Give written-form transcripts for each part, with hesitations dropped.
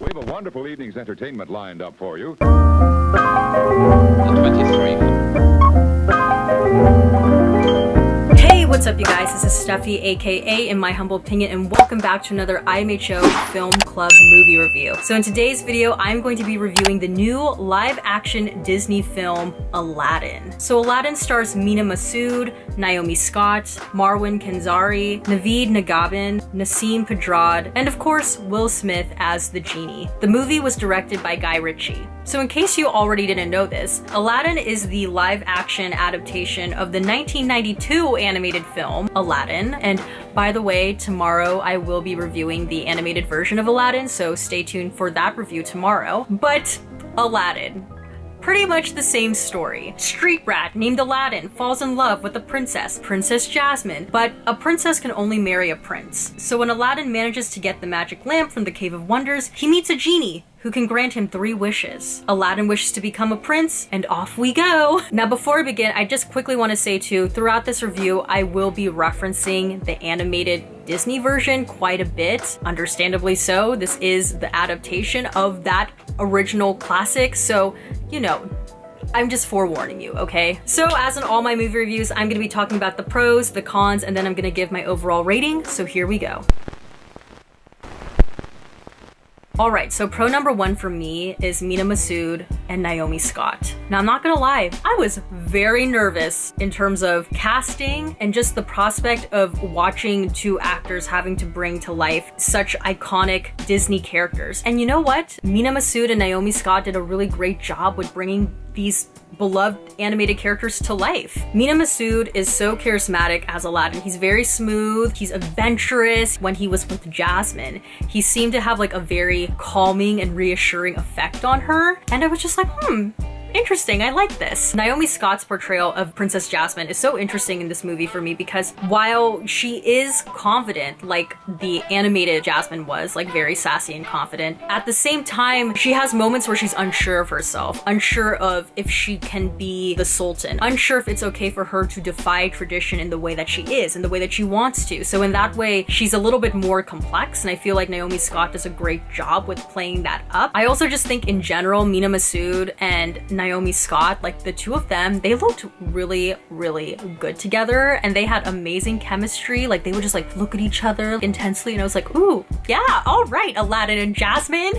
We have a wonderful evening's entertainment lined up for you. 23. Hey, what's up you guys? This is Steffi, aka In My Humble Opinion, and welcome back to another IMHO Film Club movie review. So in today's video, I'm going to be reviewing the new live-action Disney film, Aladdin. So Aladdin stars Mena Masoud, Naomi Scott, Marwan Kenzari, Naveed Negabin, Nasim Pedrad, and of course, Will Smith as the genie. The movie was directed by Guy Ritchie. So in case you already didn't know this, Aladdin is the live-action adaptation of the 1992 animated film, Aladdin. And by the way, tomorrow I will be reviewing the animated version of Aladdin, so stay tuned for that review tomorrow. But Aladdin. Pretty much the same story. Street rat named Aladdin falls in love with a princess, Princess Jasmine, but a princess can only marry a prince. So when Aladdin manages to get the magic lamp from the Cave of Wonders, he meets a genie who can grant him 3 wishes. Aladdin wishes to become a prince, and off we go! Now before I begin, I just quickly want to say too, throughout this review, I will be referencing the animated Disney version quite a bit. Understandably so, this is the adaptation of that original classic, so, you know, I'm just forewarning you, okay? So as in all my movie reviews, I'm gonna be talking about the pros, the cons, and then I'm gonna give my overall rating, so here we go. Alright, so pro number 1 for me is Mena Masoud and Naomi Scott. Now I'm not gonna lie, I was very nervous in terms of casting and just the prospect of watching 2 actors having to bring to life such iconic Disney characters. And you know what? Mena Masoud and Naomi Scott did a really great job with bringing these beloved animated characters to life. Mena Masoud is so charismatic as Aladdin. He's very smooth, he's adventurous. When he was with Jasmine, he seemed to have like a very calming and reassuring effect on her. And I was just like, interesting, I like this. Naomi Scott's portrayal of Princess Jasmine is so interesting in this movie for me because while she is confident, like the animated Jasmine was, like very sassy and confident, at the same time, she has moments where she's unsure of herself, unsure of if she can be the Sultan, unsure if it's okay for her to defy tradition in the way that she is, in the way that she wants to. So in that way, she's a little bit more complex, and I feel like Naomi Scott does a great job with playing that up. I also just think in general, Mena Masoud and Naomi Scott, like the 2 of them, they looked really, really good together and they had amazing chemistry. Like they would just like look at each other intensely and I was like, ooh, yeah, all right, Aladdin and Jasmine.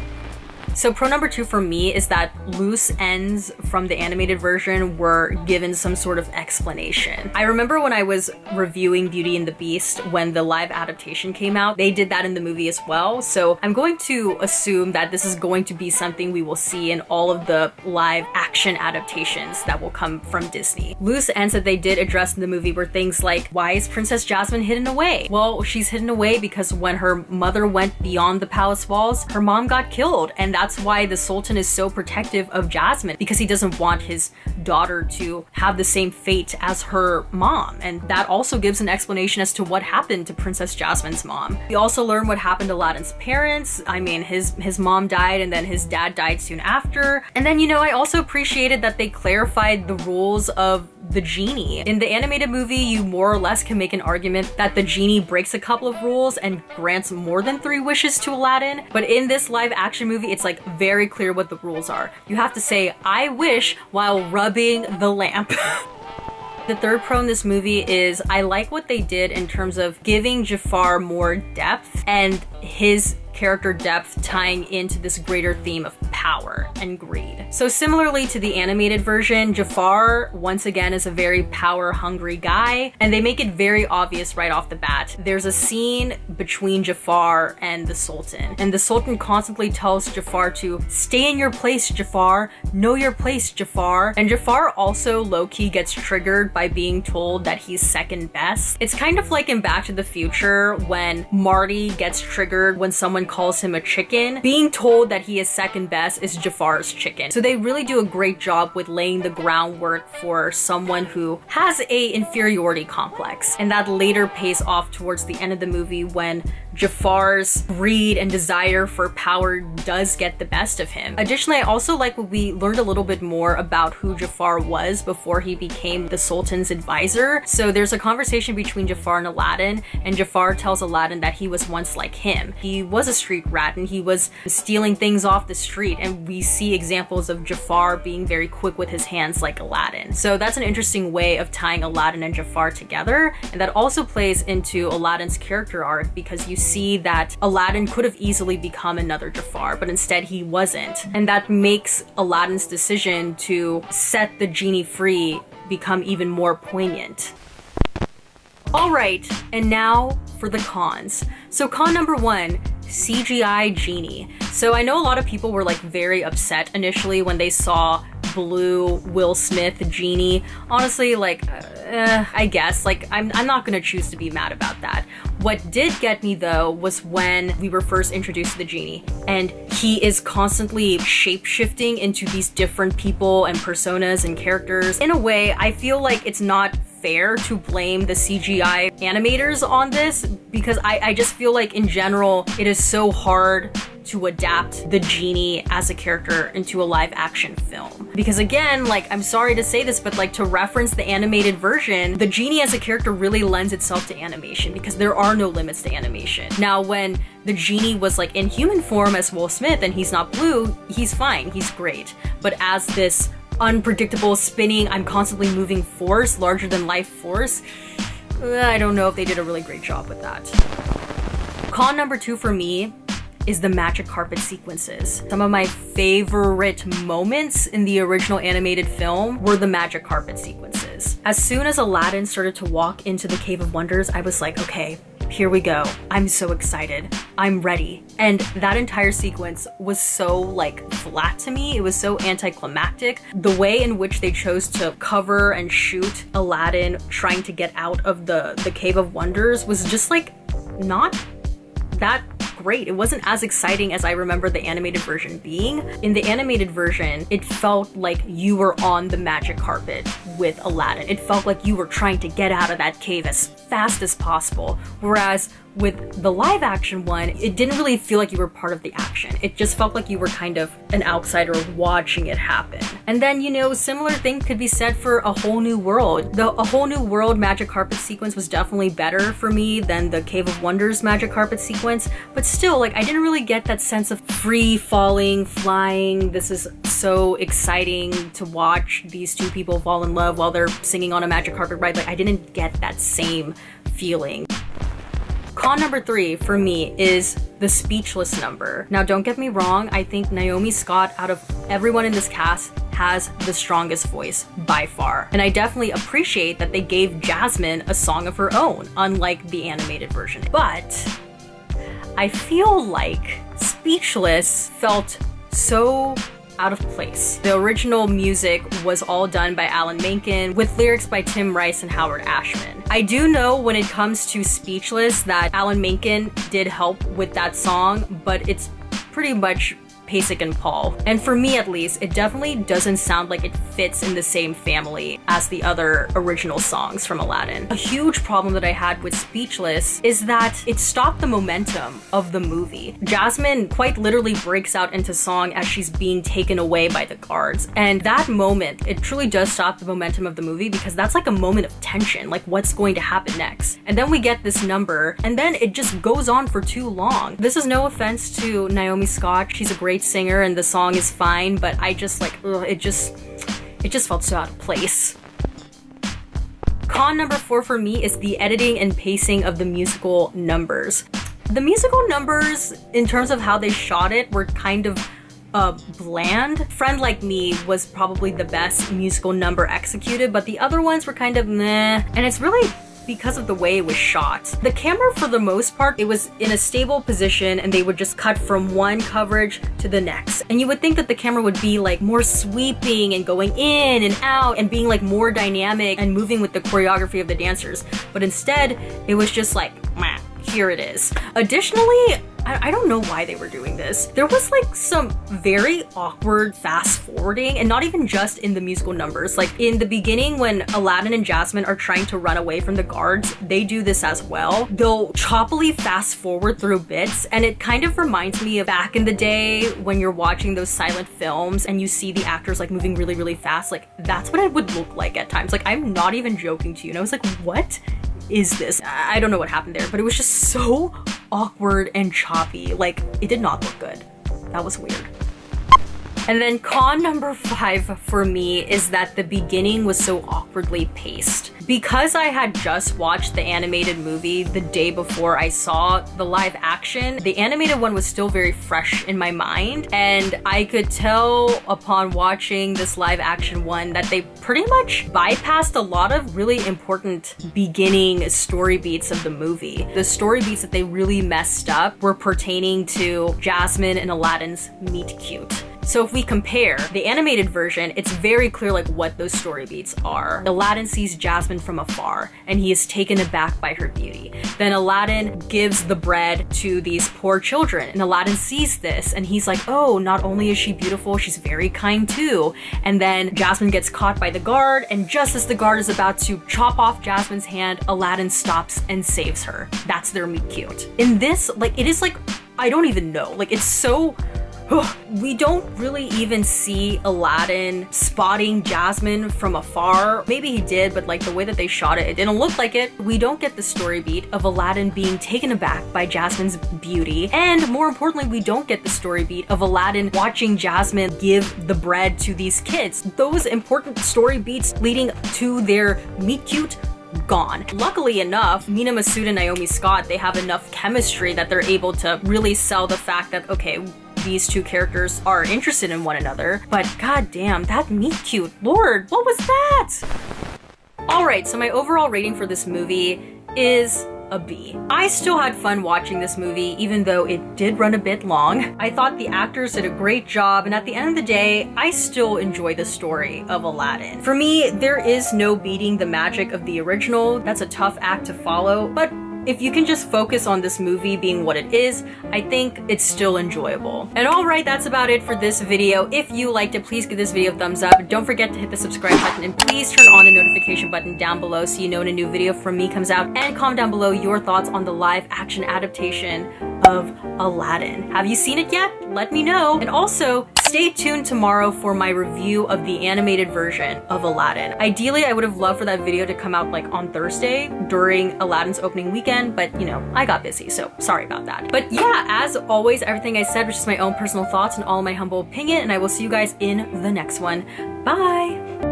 So pro number 2 for me is that loose ends from the animated version were given some sort of explanation. I remember when I was reviewing Beauty and the Beast when the live adaptation came out, they did that in the movie as well. So I'm going to assume that this is going to be something we will see in all of the live action adaptations that will come from Disney. Loose ends that they did address in the movie were things like, why is Princess Jasmine hidden away? Well, she's hidden away because when her mother went beyond the palace walls, her mom got killed, and that's why the Sultan is so protective of Jasmine, because he doesn't want his daughter to have the same fate as her mom. And that also gives an explanation as to what happened to Princess Jasmine's mom. We also learn what happened to Aladdin's parents. I mean, his mom died and then his dad died soon after. And then, you know, I also appreciated that they clarified the rules of the genie. In the animated movie, you more or less can make an argument that the genie breaks a couple of rules and grants more than 3 wishes to Aladdin. But in this live action movie, it's like very clear what the rules are. You have to say, I wish, while rubbing the lamp. The third pro in this movie is I like what they did in terms of giving Jafar more depth and his character depth tying into this greater theme of power and greed. So similarly to the animated version, Jafar once again is a very power-hungry guy, and they make it very obvious right off the bat. There's a scene between Jafar and the Sultan, and the Sultan constantly tells Jafar to stay in your place, Jafar, know your place, Jafar. And Jafar also low-key gets triggered by being told that he's second best. It's kind of like in Back to the Future when Marty gets triggered when someone calls him a chicken. Being told that he is second best is Jafar's chicken. So they really do a great job with laying the groundwork for someone who has a inferiority complex. And that later pays off towards the end of the movie when Jafar's greed and desire for power does get the best of him. Additionally, I also like what we learned a little bit more about who Jafar was before he became the Sultan's advisor. So there's a conversation between Jafar and Aladdin, and Jafar tells Aladdin that he was once like him. He was a street rat and he was stealing things off the street, and we see examples of Jafar being very quick with his hands like Aladdin. So that's an interesting way of tying Aladdin and Jafar together, and that also plays into Aladdin's character arc because you see that Aladdin could have easily become another Jafar, but instead he wasn't. And that makes Aladdin's decision to set the genie free become even more poignant. Alright, and now for the cons. So con number 1, CGI Genie. So I know a lot of people were like very upset initially when they saw blue Will Smith Genie. Honestly, like, I guess, like, I'm not gonna choose to be mad about that. What did get me though was when we were first introduced to the genie and he is constantly shape-shifting into these different people and personas and characters. In a way, I feel like it's not fair to blame the CGI animators on this because I just feel like in general it is so hard to adapt the genie as a character into a live action film. Because again, like, I'm sorry to say this, but like, to reference the animated version, the genie as a character really lends itself to animation because there are no limits to animation. Now, when the genie was like in human form as Will Smith and he's not blue, he's fine, he's great. But as this unpredictable spinning, I'm constantly moving force, larger than life force, I don't know if they did a really great job with that. Con number 2 for me is the magic carpet sequences. Some of my favorite moments in the original animated film were the magic carpet sequences. As soon as Aladdin started to walk into the Cave of Wonders, I was like, okay, here we go. I'm so excited. I'm ready. And that entire sequence was so like flat to me. It was so anticlimactic. The way in which they chose to cover and shoot Aladdin trying to get out of the Cave of Wonders was just like not that great. It wasn't as exciting as I remember the animated version being. In the animated version, it felt like you were on the magic carpet with Aladdin. It felt like you were trying to get out of that cave as fast as possible. Whereas with the live action one, it didn't really feel like you were part of the action. It just felt like you were kind of an outsider watching it happen. And then, you know, similar thing could be said for A Whole New World. The A Whole New World magic carpet sequence was definitely better for me than the Cave of Wonders magic carpet sequence, but still, like, I didn't really get that sense of free falling, flying. This is so exciting to watch these two people fall in love while they're singing on a magic carpet ride. Like, I didn't get that same feeling. Con number 3 for me is the speechless number. Now, don't get me wrong, I think Naomi Scott, out of everyone in this cast, has the strongest voice by far. And I definitely appreciate that they gave Jasmine a song of her own, unlike the animated version. But I feel like Speechless felt so out of place. The original music was all done by Alan Menken with lyrics by Tim Rice and Howard Ashman. I do know when it comes to Speechless that Alan Menken did help with that song, but it's pretty much Pasek and Paul. And for me at least, it definitely doesn't sound like it fits in the same family as the other original songs from Aladdin. A huge problem that I had with Speechless is that it stopped the momentum of the movie. Jasmine quite literally breaks out into song as she's being taken away by the guards. And that moment, it truly does stop the momentum of the movie because that's like a moment of tension, like what's going to happen next. And then we get this number and then it just goes on for too long. This is no offense to Naomi Scott. She's a great singer and the song is fine, but I just like, it just felt so out of place. Con number 4 for me is the editing and pacing of the musical numbers. The musical numbers, in terms of how they shot it, were kind of bland. Friend Like Me was probably the best musical number executed, but the other ones were kind of meh, and it's really because of the way it was shot. The camera, for the most part, it was in a stable position and they would just cut from one coverage to the next. And you would think that the camera would be like more sweeping and going in and out and being like more dynamic and moving with the choreography of the dancers. But instead, it was just like, meh, here it is. Additionally, I don't know why they were doing this. There was like some very awkward fast forwarding, and not even just in the musical numbers. Like in the beginning when Aladdin and Jasmine are trying to run away from the guards, they do this as well. They'll choppily fast forward through bits, and it kind of reminds me of back in the day when you're watching those silent films and you see the actors like moving really, really fast. Like that's what it would look like at times. Like I'm not even joking to you. And I was like, what is this? I don't know what happened there, but it was just so awkward and choppy. Like it did not look good. That was weird. And then con number 5 for me is that the beginning was so awkwardly paced. Because I had just watched the animated movie the day before I saw the live action, the animated one was still very fresh in my mind, and I could tell upon watching this live action one that they pretty much bypassed a lot of really important beginning story beats of the movie. The story beats that they really messed up were pertaining to Jasmine and Aladdin's meet cute. So if we compare the animated version, it's very clear like what those story beats are. Aladdin sees Jasmine from afar and he is taken aback by her beauty. Then Aladdin gives the bread to these poor children, and Aladdin sees this and he's like, oh, not only is she beautiful, she's very kind too. And then Jasmine gets caught by the guard, and just as the guard is about to chop off Jasmine's hand, Aladdin stops and saves her. That's their meet cute. In this, like, it is like, I don't even know. Like, it's so... We don't really even see Aladdin spotting Jasmine from afar. Maybe he did, but like the way that they shot it, it didn't look like it. We don't get the story beat of Aladdin being taken aback by Jasmine's beauty. And more importantly, we don't get the story beat of Aladdin watching Jasmine give the bread to these kids. Those important story beats leading to their meet cute, gone. Luckily enough, Masoud and Naomi Scott, they have enough chemistry that they're able to really sell the fact that, okay, these two characters are interested in one another, but goddamn, that meet cute, Lord, what was that? Alright, so my overall rating for this movie is a B. I still had fun watching this movie, even though it did run a bit long. I thought the actors did a great job, and at the end of the day, I still enjoy the story of Aladdin. For me, there is no beating the magic of the original. That's a tough act to follow, but if you can just focus on this movie being what it is, I think it's still enjoyable. And alright, that's about it for this video. If you liked it, please give this video a thumbs up. Don't forget to hit the subscribe button, and please turn on the notification button down below so you know when a new video from me comes out, and comment down below your thoughts on the live action adaptation of Aladdin. Have you seen it yet? Let me know. And also, stay tuned tomorrow for my review of the animated version of Aladdin. Ideally, I would have loved for that video to come out like on Thursday during Aladdin's opening weekend, but you know, I got busy, so sorry about that. But yeah, as always, everything I said was just my own personal thoughts and all my humble opinion, and I will see you guys in the next one. Bye!